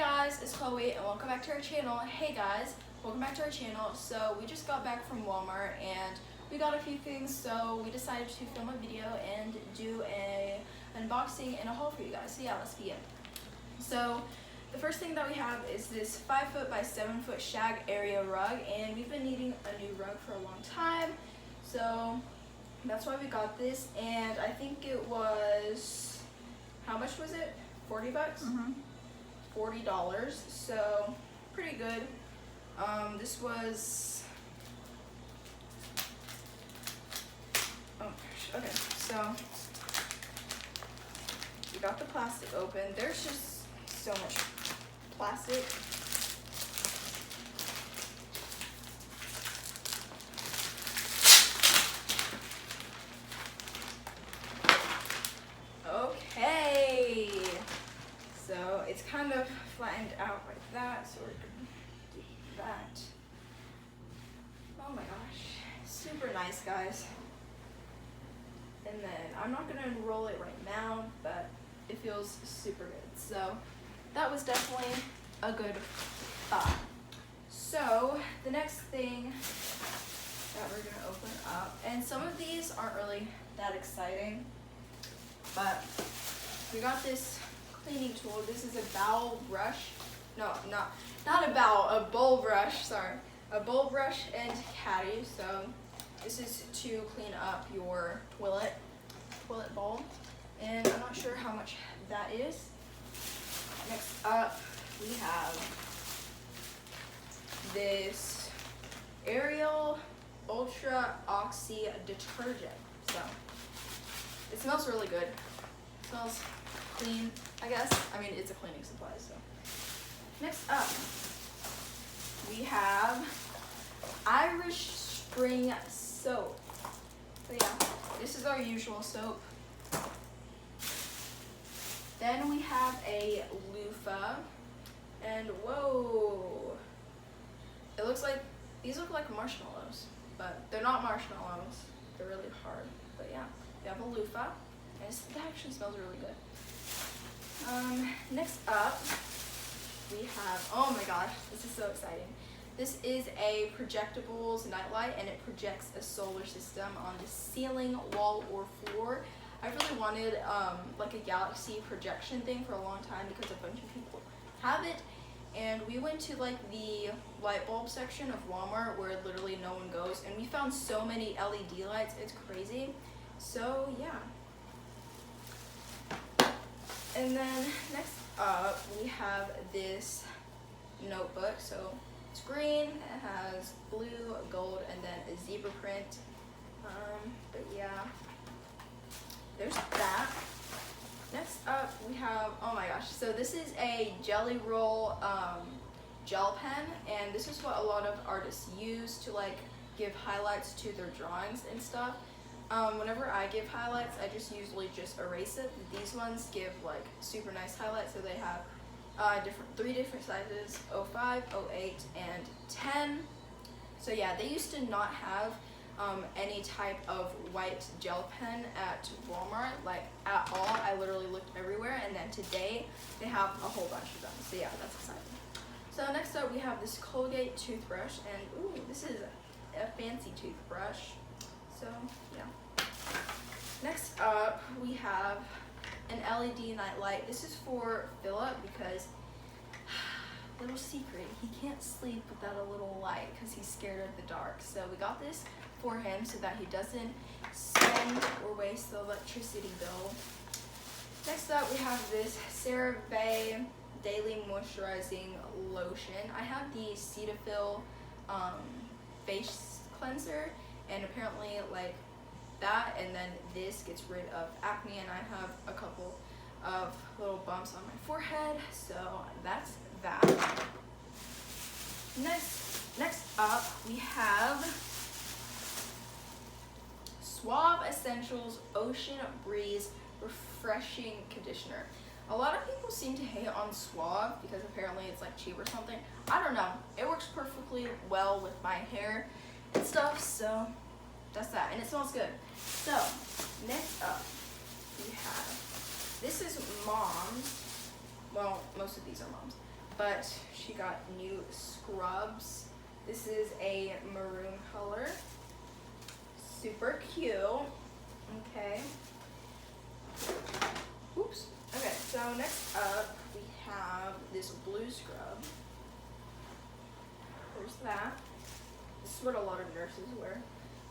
guys, it's Chloe and welcome back to our channel. Hey guys, welcome back to our channel. So we just got back from Walmart and we got a few things, so we decided to film a video and do a unboxing and a haul for you guys. So yeah, let's begin. So the first thing that we have is this 5 foot by 7 foot shag area rug, and we've been needing a new rug for a long time. So that's why we got this, and I think it was, how much was it? 40 bucks? $40, so pretty good. This was, oh gosh, okay, so we got the plastic open. There's just so much plastic. Okay, so it's kind of flattened out like that, so we're gonna do that. Oh my gosh, super nice, guys. And then I'm not gonna unroll it right now, but it feels super good. So that was definitely a good thought. So the next thing that we're gonna open up, and some of these aren't really that exciting, but we got this cleaning tool. This is a bowl brush. No, not a bowl, a bowl brush, sorry. A bowl brush and caddy. So this is to clean up your toilet bowl. And I'm not sure how much that is. Next up, we have this Ariel Ultra Oxy detergent. So it smells really good. It smells clean, I guess. I mean, it's a cleaning supply, so. Next up, we have Irish Spring soap. So yeah, this is our usual soap. Then we have a loofah, and whoa, it looks like, these look like marshmallows, but they're not marshmallows. They're really hard, but yeah, we have a loofah, and that actually smells really good. Next up, we have, oh my gosh, this is so exciting. This is a projectables nightlight, and it projects a solar system on the ceiling, wall, or floor. I really wanted like a galaxy projection thing for a long time because a bunch of people have it, and we went to like the light bulb section of Walmart where literally no one goes, and we found so many LED lights, it's crazy. So yeah. And then next up, we have this notebook. So it's green, it has blue, gold, and then a zebra print. But yeah, there's that. Next up, we have, oh my gosh, so this is a Jelly Roll gel pen, and this is what a lot of artists use to like give highlights to their drawings and stuff. Whenever I give highlights, I just usually just erase it. These ones give like super nice highlights, so they have three different sizes, 05, 08, and 10. So yeah, they used to not have any type of white gel pen at Walmart, like at all. I literally looked everywhere, and then today they have a whole bunch of them. So yeah, that's exciting. So next up, we have this Colgate toothbrush, and ooh, this is a fancy toothbrush. So yeah. Next up, we have an LED night light. This is for Philip because, little secret, he can't sleep without a little light because he's scared of the dark. So we got this for him so that he doesn't spend or waste the electricity bill. Next up, we have this CeraVe Daily Moisturizing Lotion. I have the Cetaphil face cleanser, and apparently like that, and then this gets rid of acne, and I have a couple of little bumps on my forehead, so that's that. Next up, we have Suave Essentials Ocean Breeze Refreshing Conditioner. A lot of people seem to hate on Suave because apparently it's like cheap or something. I don't know. It works perfectly well with my hair and stuff, so that's that, and it smells good. So next up, we have, this is Mom's. Well, most of these are Mom's. but she got new scrubs. This is a maroon color. Super cute. Okay. Oops. Okay, so next up we have this blue scrub. There's that. This is what a lot of nurses wear.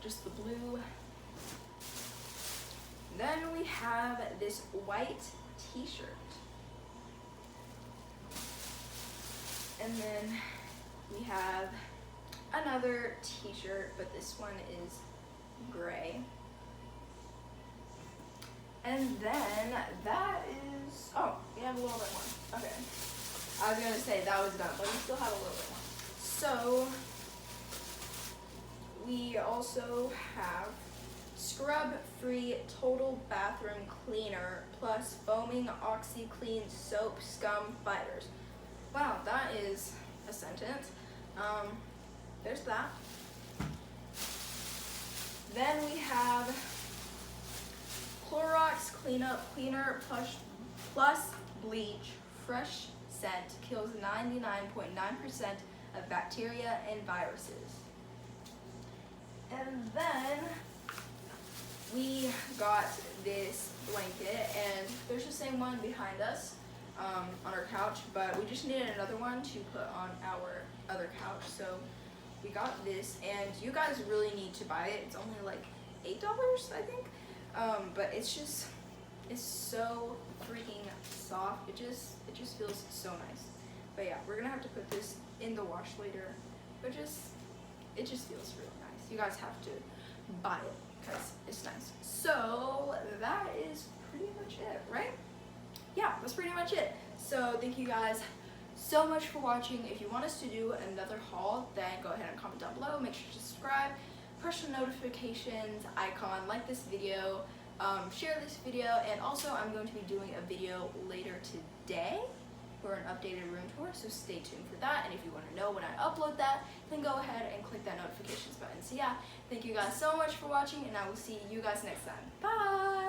Just the blue. Then we have this white t-shirt. And then we have another t-shirt, but this one is gray. And then that is, oh, we have a little bit more. Okay. I was gonna say that was done, but we still have a little bit more. So we also have scrub-free total bathroom cleaner plus foaming OxiClean soap scum fighters. Wow, that is a sentence. There's that. Then we have Clorox Cleanup Cleaner plus bleach fresh scent kills 99.9% of bacteria and viruses. And then we got this blanket, and there's the same one behind us on our couch, but we just needed another one to put on our other couch, so we got this, and you guys really need to buy it. It's only like $8, I think, but it's so freaking soft. It just feels so nice. But yeah, we're gonna have to put this in the wash later, but it just feels really nice. You guys have to buy it because it's nice. So that is pretty much it, right? Yeah, that's pretty much it. So thank you guys so much for watching. If you want us to do another haul, then go ahead and comment down below. Make sure to subscribe, push the notifications icon, like this video, share this video, and also I'm going to be doing a video later today for an updated room tour, so stay tuned for that. And if you want to know when I upload that, then go ahead and click that notifications button. So yeah, thank you guys so much for watching, and I will see you guys next time. Bye!